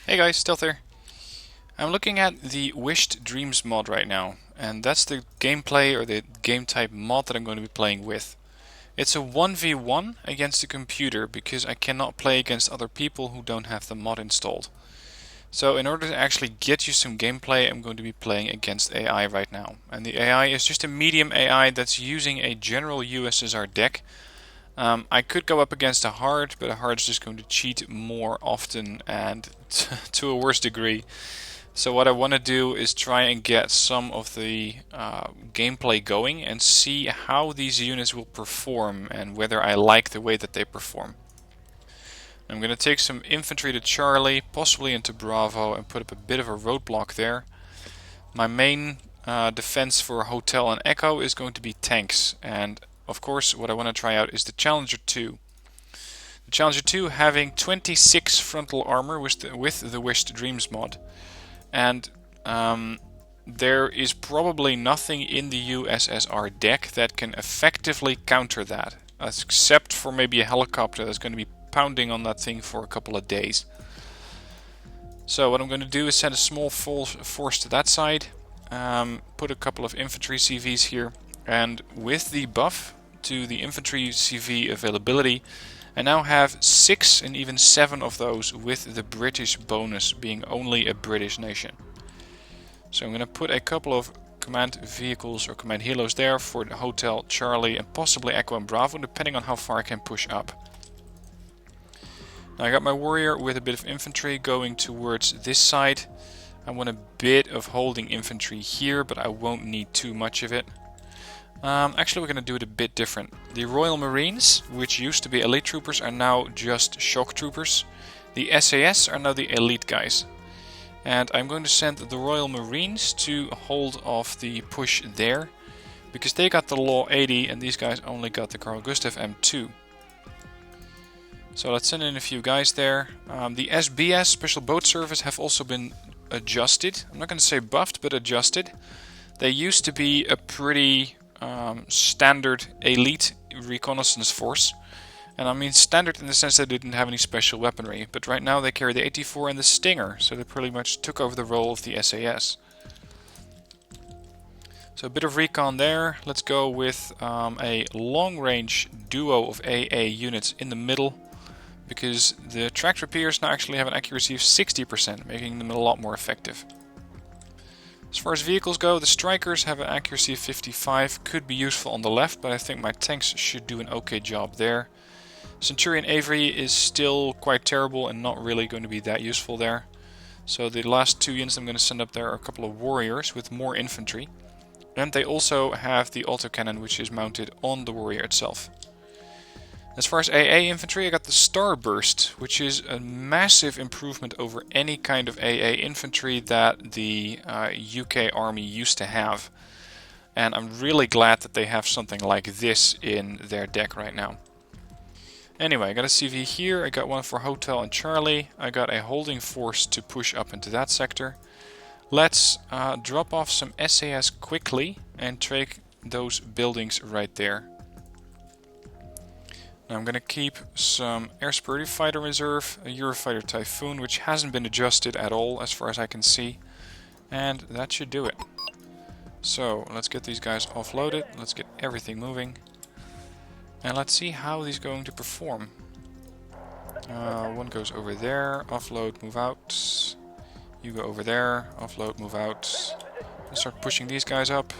Hey guys, Stealth here. I'm looking at the Wished Dreams mod right now, and that's the gameplay or the game type mod that I'm going to be playing with. It's a 1v1 against the computer because I cannot play against other people who don't have the mod installed. So in order to actually get you some gameplay, I'm going to be playing against AI right now. And the AI is just a medium AI that's using a general USSR deck. I could go up against a hard, but a hard is just going to cheat more often and to a worse degree. So what I want to do is try and get some of the gameplay going and see how these units will perform and whether I like the way that they perform. I'm going to take some infantry to Charlie, possibly into Bravo, and put up a bit of a roadblock there. My main defense for Hotel and Echo is going to be tanks, and of course what I want to try out is the Challenger 2. The Challenger 2 having 26 frontal armor with the Wished Dreams mod. And there is probably nothing in the USSR deck that can effectively counter that, except for maybe a helicopter that's going to be pounding on that thing for a couple of days. So what I'm going to do is send a small force to that side, put a couple of infantry CVs here, and with the buff to the infantry CV availability, I now have 6 and even 7 of those with the British bonus, being only a British nation. So I'm going to put a couple of command vehicles or command helos there for the Hotel, Charlie, and possibly Echo and Bravo, depending on how far I can push up. Now I got my warrior with a bit of infantry going towards this side. I want a bit of holding infantry here, but I won't need too much of it. Actually, we're going to do it a bit different. The Royal Marines, which used to be elite troopers, are now just shock troopers. The SAS are now the elite guys. And I'm going to send the Royal Marines to hold off the push there, because they got the Law 80 and these guys only got the Carl Gustaf M2. So let's send in a few guys there. The SBS, Special Boat Service, have also been adjusted. I'm not going to say buffed, but adjusted. They used to be a pretty standard elite reconnaissance force. And I mean standard in the sense that they didn't have any special weaponry. But right now they carry the 84 and the Stinger. So they pretty much took over the role of the SAS. So a bit of recon there. Let's go with a long-range duo of AA units in the middle. Because the tracked rapiers now actually have an accuracy of 60%, making them a lot more effective. As far as vehicles go, the Strikers have an accuracy of 55, could be useful on the left, but I think my tanks should do an okay job there. Centurion Avery is still quite terrible and not really going to be that useful there. So the last 2 units I'm going to send up there are a couple of warriors with more infantry. And they also have the autocannon, which is mounted on the warrior itself. As far as AA infantry, I got the Starburst, which is a massive improvement over any kind of AA infantry that the UK army used to have. And I'm really glad that they have something like this in their deck right now. Anyway, I got a CV here, I got one for Hotel and Charlie, I got a holding force to push up into that sector. Let's drop off some SAS quickly and take those buildings right there. Now I'm going to keep some Air Superiority Fighter Reserve, a Eurofighter Typhoon, which hasn't been adjusted at all as far as I can see. And that should do it. So let's get these guys offloaded, let's get everything moving. And let's see how these are going to perform. One goes over there, offload, move out. You go over there, offload, move out. Let's start pushing these guys up.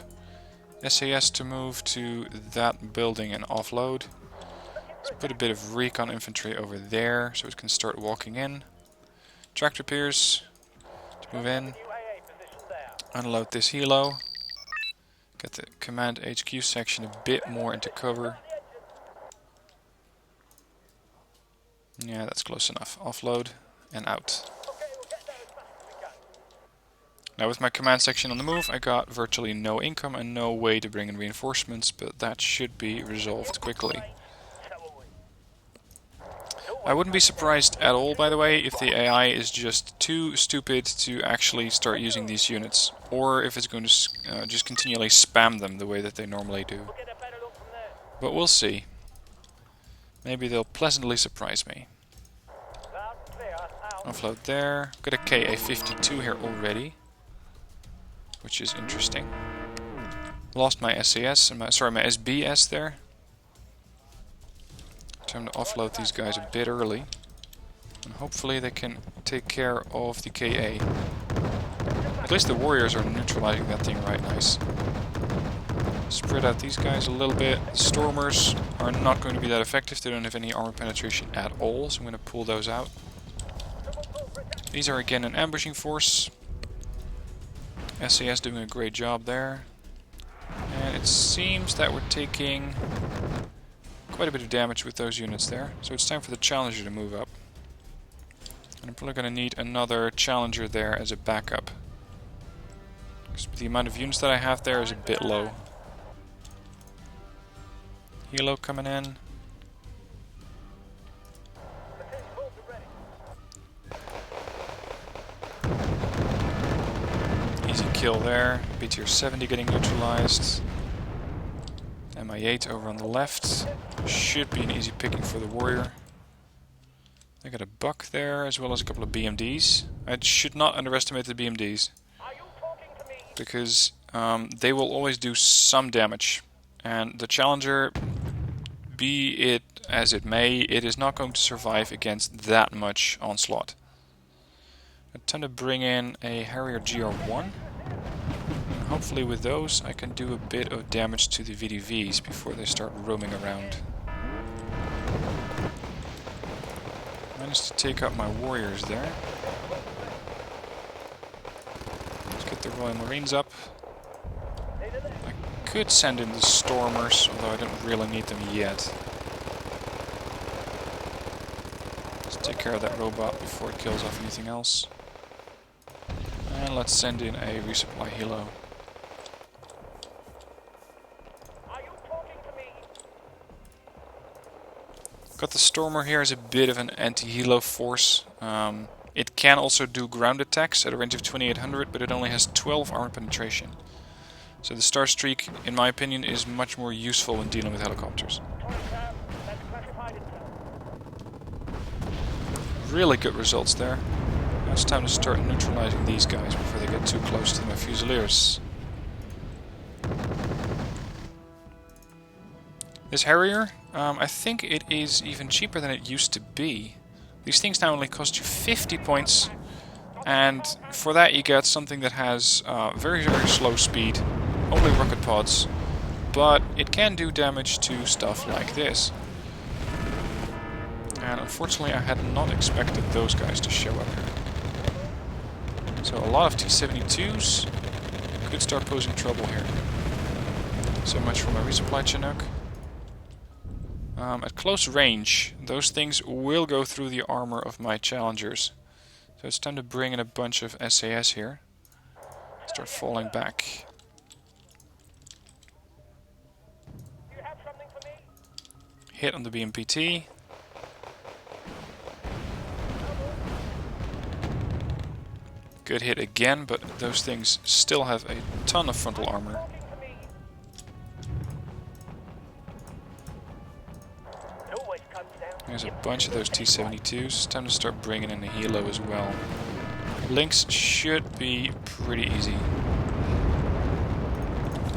SAS to move to that building and offload. Let's put a bit of recon infantry over there so it can start walking in. Tractor Piers to move in. Unload this helo. Get the command HQ section a bit more into cover. Yeah, that's close enough. Offload and out. Now with my command section on the move, I got virtually no income and no way to bring in reinforcements, but that should be resolved quickly. I wouldn't be surprised at all, by the way, if the AI is just too stupid to actually start using these units, or if it's going to just continually spam them the way that they normally do. But we'll see. Maybe they'll pleasantly surprise me. Offload there. Got a KA-52 here already, which is interesting. Lost my SAS and my SBS there. Time to offload these guys a bit early, and hopefully they can take care of the KA. At least the warriors are neutralizing that thing right nice. Spread out these guys a little bit. The stormers are not going to be that effective. They don't have any armor penetration at all, so I'm going to pull those out. These are again an ambushing force. SAS doing a great job there. And it seems that we're taking quite a bit of damage with those units there. So it's time for the Challenger to move up. And I'm probably going to need another Challenger there as a backup. Because the amount of units that I have there is a bit low. Helo coming in. Easy kill there. BTR 70 getting neutralized. MI8 over on the left. Should be an easy picking for the warrior. I got a buck there as well as a couple of BMDs. I should not underestimate the BMDs. Because they will always do some damage. And the Challenger, be it as it may, it is not going to survive against that much onslaught. I tend to bring in a Harrier GR1. And hopefully with those I can do a bit of damage to the VDVs before they start roaming around. Managed to take out my warriors there. Let's get the Royal Marines up. I could send in the Stormers, although I don't really need them yet. Let's take care of that robot before it kills off anything else. And let's send in a resupply helo. Got the Stormer here as a bit of an anti-helo force. It can also do ground attacks at a range of 2800, but it only has 12 armor penetration. So the Star Streak, in my opinion, is much more useful when dealing with helicopters. Really good results there. Now it's time to start neutralizing these guys before they get too close to my Fusiliers. This Harrier, I think it is even cheaper than it used to be. These things now only cost you 50 points, and for that you get something that has very, very slow speed, only rocket pods, but it can do damage to stuff like this. And unfortunately I had not expected those guys to show up here. So a lot of T-72s could start posing trouble here. So much for my resupply Chinook. At close range, those things will go through the armor of my Challengers. So it's time to bring in a bunch of SAS here. Start falling back. Hit on the BMPT. Good hit again, but those things still have a ton of frontal armor. There's a bunch of those T-72s. Time to start bringing in the helo as well. Links should be pretty easy.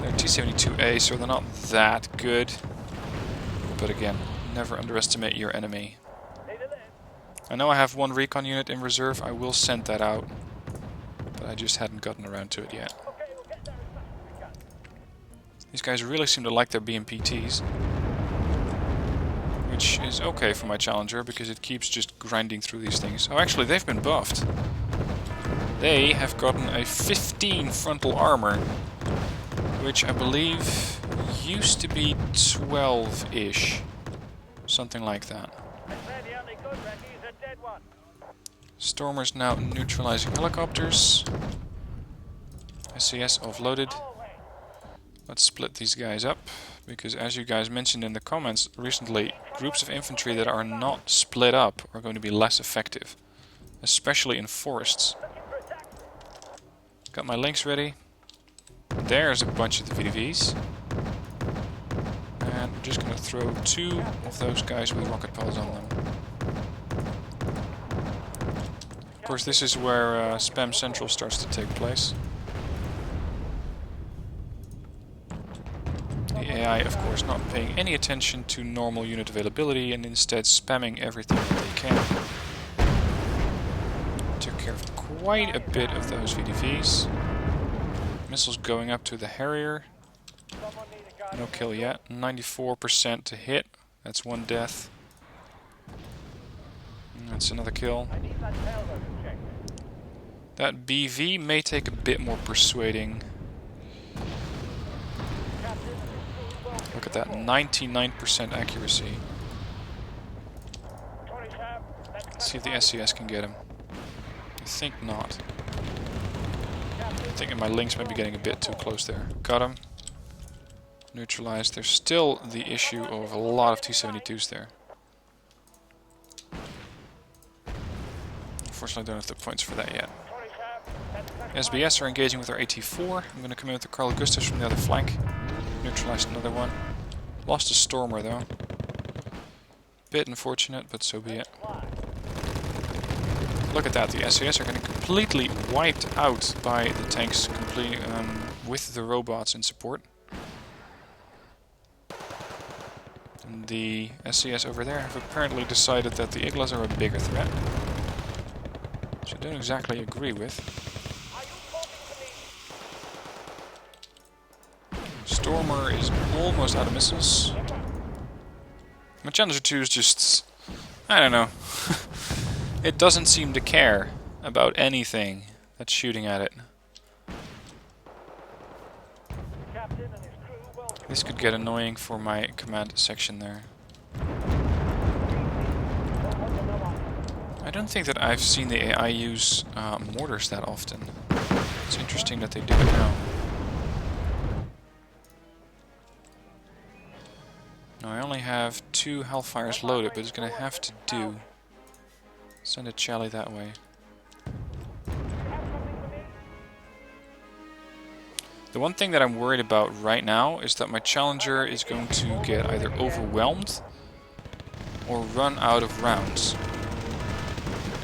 They're T-72A, so they're not that good. But again, never underestimate your enemy. I know I have one recon unit in reserve. I will send that out. But I just hadn't gotten around to it yet. These guys really seem to like their BMPTs. Which is okay for my Challenger, because it keeps just grinding through these things. Oh, actually, they've been buffed. They have gotten a 15 frontal armor, which I believe used to be 12-ish. Something like that. Stormers now neutralizing helicopters. SAS offloaded. Let's split these guys up, because as you guys mentioned in the comments recently, groups of infantry that are not split up are going to be less effective, especially in forests. Got my links ready. There's a bunch of the VDVs. And I'm just going to throw 2 of those guys with rocket pods on them. course, this is where Spam Central starts to take place. The AI, of course, not paying any attention to normal unit availability and instead spamming everything that they can. Took care of quite a bit of those VDVs. Missiles going up to the Harrier. No kill yet. 94% to hit. That's one death. And that's another kill. That BV may take a bit more persuading. Look at that, 99% accuracy. Let's see if the SCS can get him. I think not. I'm thinking my links might be getting a bit too close there. Got him. Neutralized. There's still the issue of a lot of T-72s there. Unfortunately, I don't have the points for that yet. SBS are engaging with our AT-4. I'm going to come in with the Carl Gustafs from the other flank. Neutralized another one. Lost a Stormer though. Bit unfortunate, but so be it. Look at that, the SAS are getting completely wiped out by the tanks with the robots in support. And the SCS over there have apparently decided that the Iglas are a bigger threat. Which I don't exactly agree with. Stormer is almost out of missiles. My Challenger 2 is just... I don't know. It doesn't seem to care about anything that's shooting at it. This could get annoying for my command section there. I don't think that I've seen the AI use mortars that often. It's interesting that they do it now. Now I only have 2 Hellfires loaded, but it's going to have to do. Send a Chally that way. The one thing that I'm worried about right now is that my Challenger is going to get either overwhelmed or run out of rounds.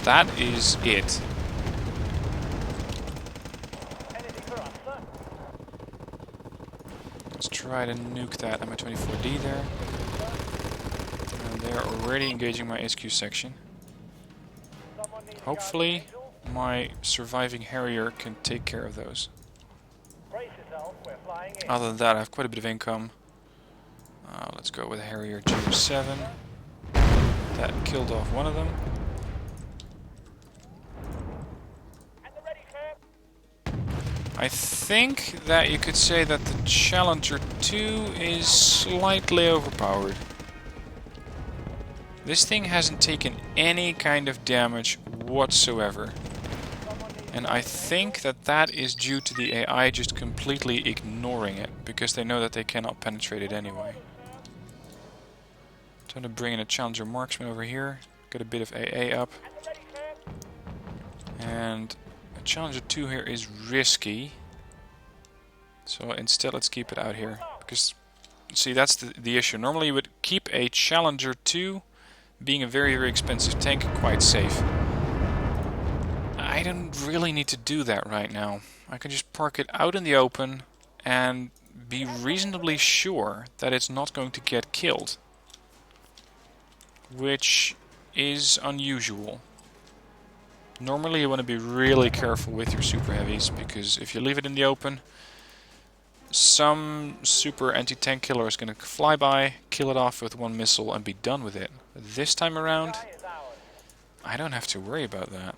That is it. Let's try to nuke that Mi-24D there. And they're already engaging my SQ section. Hopefully my surviving Harrier can take care of those. Other than that, I have quite a bit of income. Let's go with a Harrier GR7. That killed off one of them. I think that you could say that the Challenger 2 is slightly overpowered. This thing hasn't taken any kind of damage whatsoever. And I think that that is due to the AI just completely ignoring it, because they know that they cannot penetrate it anyway. I'm going to bring in a Challenger Marksman over here, get a bit of AA up. And a Challenger 2 here is risky. So instead let's keep it out here. Because, see, that's the issue. Normally you would keep a Challenger 2, being a very, very expensive tank, quite safe. I don't really need to do that right now. I can just park it out in the open and be reasonably sure that it's not going to get killed. Which is unusual. Normally you want to be really careful with your super heavies, because if you leave it in the open, some super anti-tank killer is going to fly by, kill it off with one missile and be done with it. This time around, I don't have to worry about that.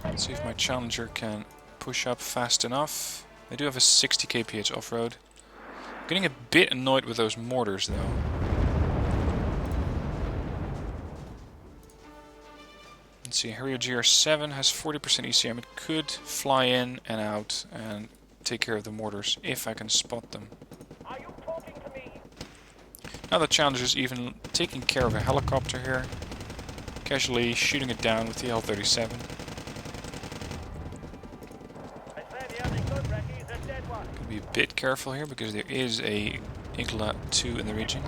Let's see if my Challenger can push up fast enough. They do have a 60 kph off-road. Getting a bit annoyed with those mortars though. Let's see, Harrier GR7 has 40% ECM. It could fly in and out and take care of the mortars if I can spot them. Now the Challenger's even taking care of a helicopter here. Casually shooting it down with the L-37. Gotta be a bit careful here because there is a Igla 2 in the region.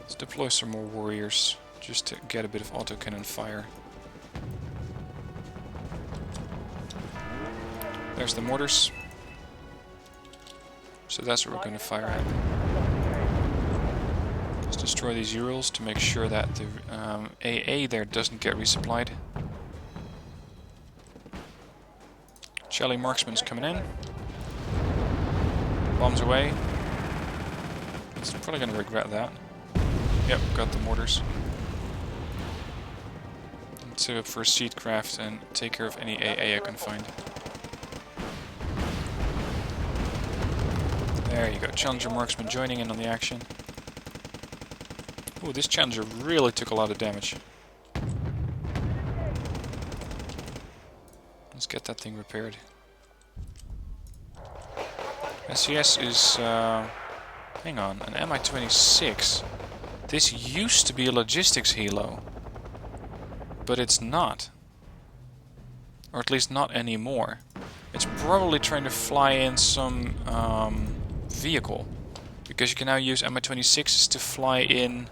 Let's deploy some more warriors. just to get a bit of autocannon fire. There's the mortars. So that's what we're going to fire at. Let's destroy these Urals to make sure that the AA there doesn't get resupplied. Shelly marksman's coming in. Bombs away. It's probably going to regret that. Yep, got the mortars. Let's set up for a seed craft and take care of any AA I can find. There you go, Challenger marksman joining in on the action. Ooh, this Challenger really took a lot of damage. Let's get that thing repaired. SCS is, hang on, an Mi-26. This used to be a logistics helo, but it's not. Or at least not anymore. It's probably trying to fly in some vehicle, because you can now use Mi-26s to fly in,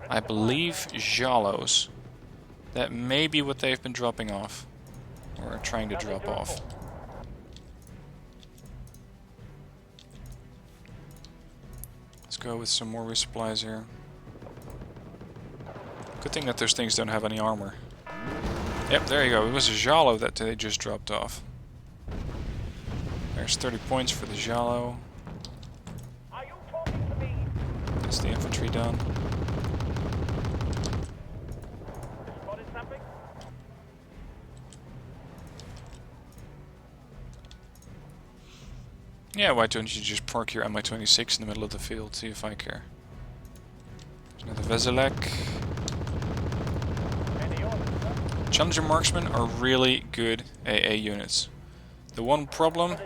I believe, Jalos. That may be what they've been dropping off, or trying to drop off. Let's go with some more resupplies here. Good thing that those things don't have any armor. Yep, there you go. It was a Jalo that they just dropped off. There's 30 points for the Jalo. That's the infantry done. Yeah, why don't you just park your Mi-26 in the middle of the field, see if I care. There's another Veselek. Challenger marksmen are really good AA units. The one problem,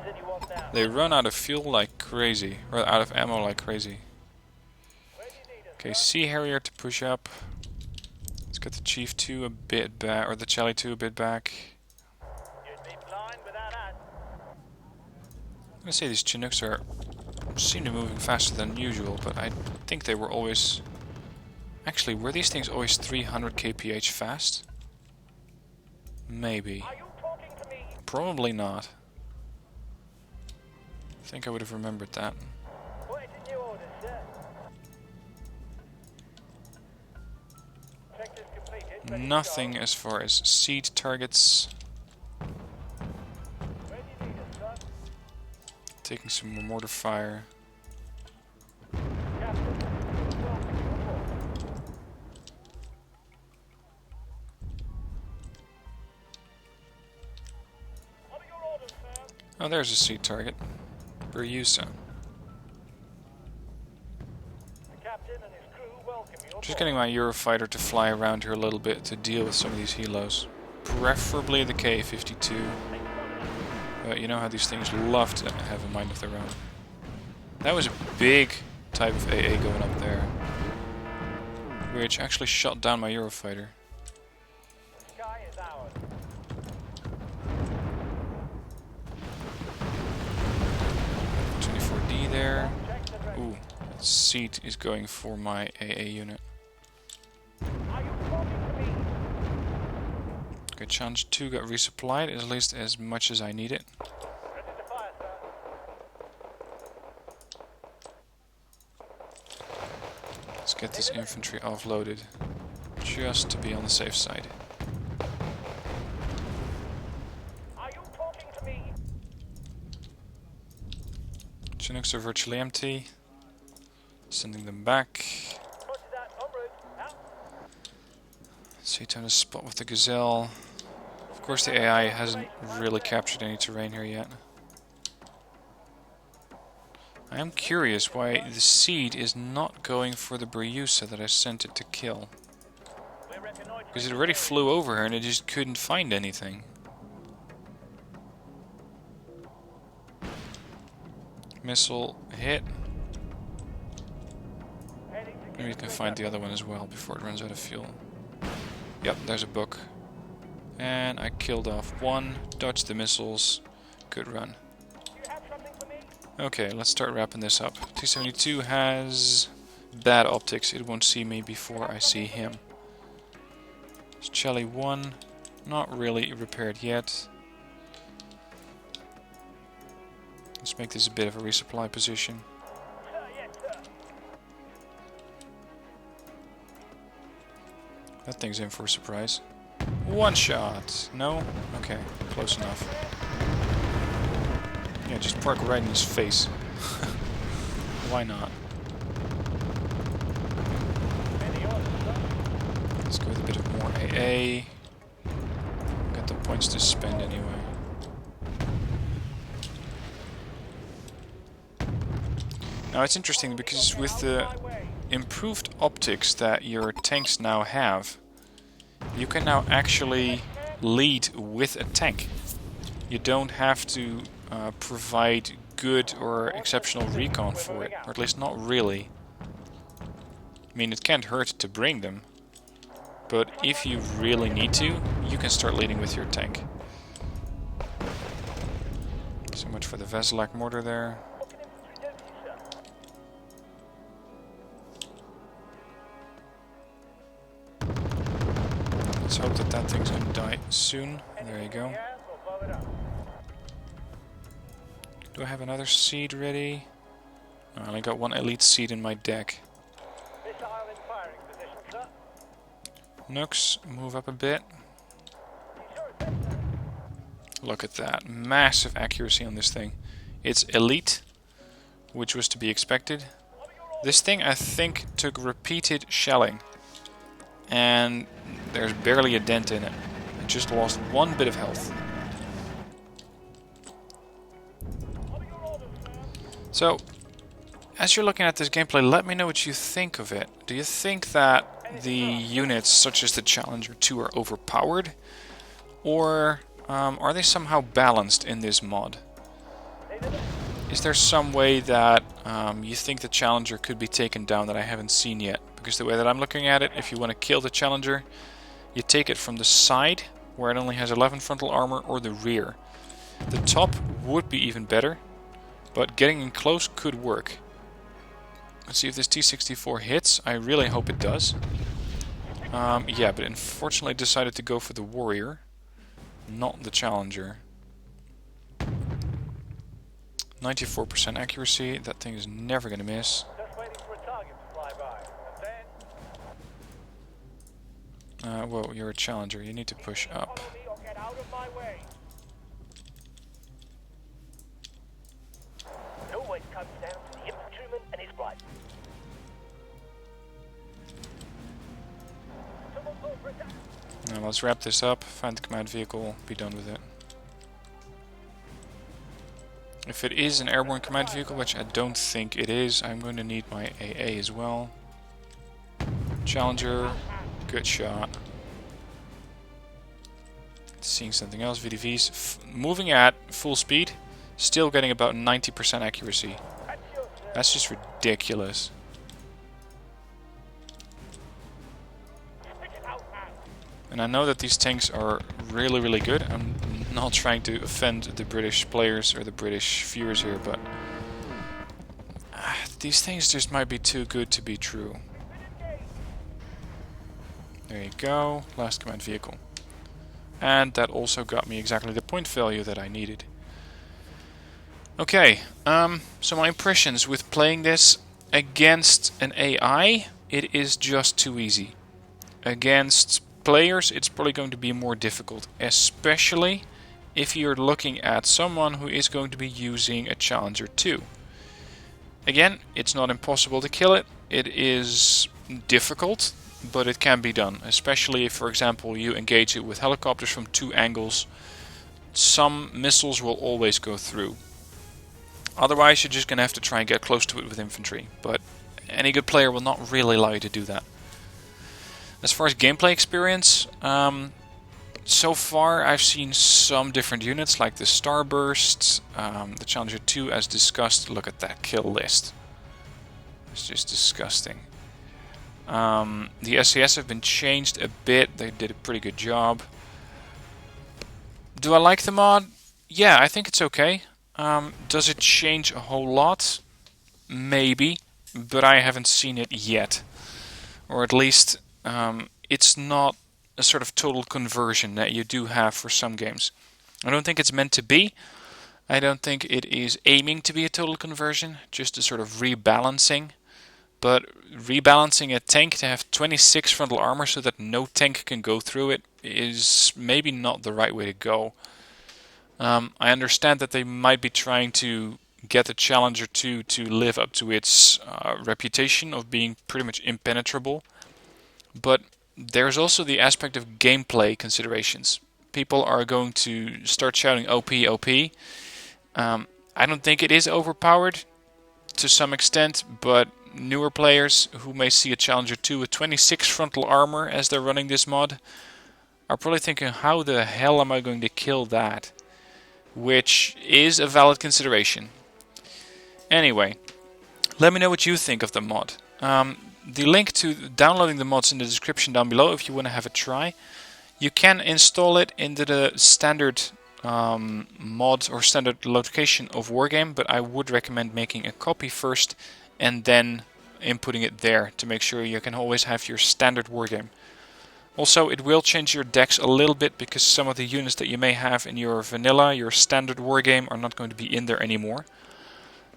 they run out of fuel like crazy, or out of ammo like crazy. Okay, Sea Harrier to push up. Let's get the Chief 2 a bit back, or the Charlie 2 a bit back. I'm gonna say these Chinooks seem to be moving faster than usual, but I think they were always... Actually, were these things always 300 kph fast? Maybe. Probably not. I think I would have remembered that. Nothing as far as seed targets. Taking some more mortar fire. Oh, there's a seed target. Beryusa. Just getting my Eurofighter to fly around here a little bit to deal with some of these helos. Preferably the K-52. But you know how these things love to have a mind of their own. That was a big type of AA going up there, which actually shot down my Eurofighter. 24D there. Ooh, that seat is going for my AA unit. Okay, Challenge 2 got resupplied, at least as much as I need it. Let's get this infantry offloaded, just to be on the safe side. Chinooks are virtually empty. Sending them back. See, time to spot with the Gazelle. Of course, the AI hasn't really captured any terrain here yet. I am curious why the seed is not going for the Beryusa that I sent it to kill. Because it already flew over her and it just couldn't find anything. Missile hit. Maybe we can find the other one as well before it runs out of fuel. Yep, there's a book. And I killed off one, dodged the missiles. Good run. Okay, let's start wrapping this up. T-72 has bad optics. It won't see me before I see him. Chelly 1, not really repaired yet. Let's make this a bit of a resupply position. That thing's in for a surprise. One shot! No? Okay, close enough. Yeah, just park right in his face. Why not? Let's go with a bit of more AA. Got the points to spend anyway. Now it's interesting because with the improved optics that your tanks now have, you can now actually lead with a tank. You don't have to provide good or exceptional recon for it, or at least not really. I mean, it can't hurt to bring them, but if you really need to, you can start leading with your tank. So much for the Veselak mortar there. Let's hope that that thing's gonna die soon. There you go. Do I have another seed ready? I only got one elite seed in my deck. Nooks, move up a bit. Look at that. Massive accuracy on this thing. It's elite, which was to be expected. This thing, I think, took repeated shelling. And there's barely a dent in it. It just lost one bit of health. So, as you're looking at this gameplay, let me know what you think of it. Do you think that the units, such as the Challenger 2, are overpowered? Or are they somehow balanced in this mod? Is there some way that you think the Challenger could be taken down that I haven't seen yet? Because the way that I'm looking at it, if you want to kill the Challenger, you take it from the side, where it only has 11 frontal armor, or the rear. The top would be even better, but getting in close could work. Let's see if this T-64 hits. I really hope it does. Yeah, but unfortunately I decided to go for the Warrior, not the Challenger. 94% accuracy, that thing is never going to miss. Whoa, you're a Challenger, you need to push up. Now let's wrap this up, find the command vehicle, be done with it. If it is an airborne command vehicle, which I don't think it is, I'm going to need my AA as well. Challenger, good shot. Seeing something else, VDVs, moving at full speed, still getting about 90% accuracy. That's just ridiculous. And I know that these tanks are really, really good. I'm not trying to offend the British players or the British viewers here, but these things just might be too good to be true. There you go, last command vehicle. And that also got me exactly the point value that I needed. Okay, so my impressions with playing this against an AI, it is just too easy. Against players, it's probably going to be more difficult, especially if you're looking at someone who is going to be using a Challenger 2. Again, it's not impossible to kill it. It is difficult, but it can be done, especially if, for example, you engage it with helicopters from 2 angles. Some missiles will always go through. Otherwise, you're just going to have to try and get close to it with infantry, but any good player will not really allow you to do that. As far as gameplay experience, so far I've seen some different units like the Starburst, the Challenger 2 as discussed. Look at that kill list. It's just disgusting. The SAS have been changed a bit. They did a pretty good job. Do I like the mod? Yeah, I think it's okay. Does it change a whole lot? Maybe, but I haven't seen it yet. Or at least it's not a sort of total conversion that you do have for some games. I don't think it's meant to be. I don't think it is aiming to be a total conversion, just a sort of rebalancing. But rebalancing a tank to have 26 frontal armor so that no tank can go through it is maybe not the right way to go. I understand that they might be trying to get the Challenger 2 to live up to its reputation of being pretty much impenetrable. But there's also the aspect of gameplay considerations. People are going to start shouting OP, OP. I don't think it is overpowered to some extent, but newer players who may see a Challenger 2 with 26 frontal armor as they're running this mod are probably thinking, how the hell am I going to kill that? Which is a valid consideration. Anyway, let me know what you think of the mod. The link to downloading the mod's in the description down below if you want to have a try. You can install it into the standard mod or standard location of Wargame, but I would recommend making a copy first and then inputting it there to make sure you can always have your standard Wargame. Also, it will change your decks a little bit because some of the units that you may have in your vanilla, your standard Wargame, are not going to be in there anymore.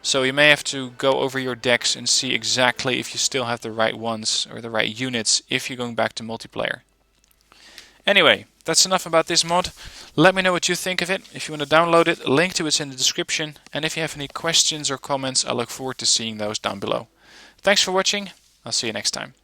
So you may have to go over your decks and see exactly if you still have the right ones or the right units if you're going back to multiplayer. Anyway, that's enough about this mod. Let me know what you think of it. If you want to download it, a link to it's in the description. And if you have any questions or comments, I look forward to seeing those down below. Thanks for watching. I'll see you next time.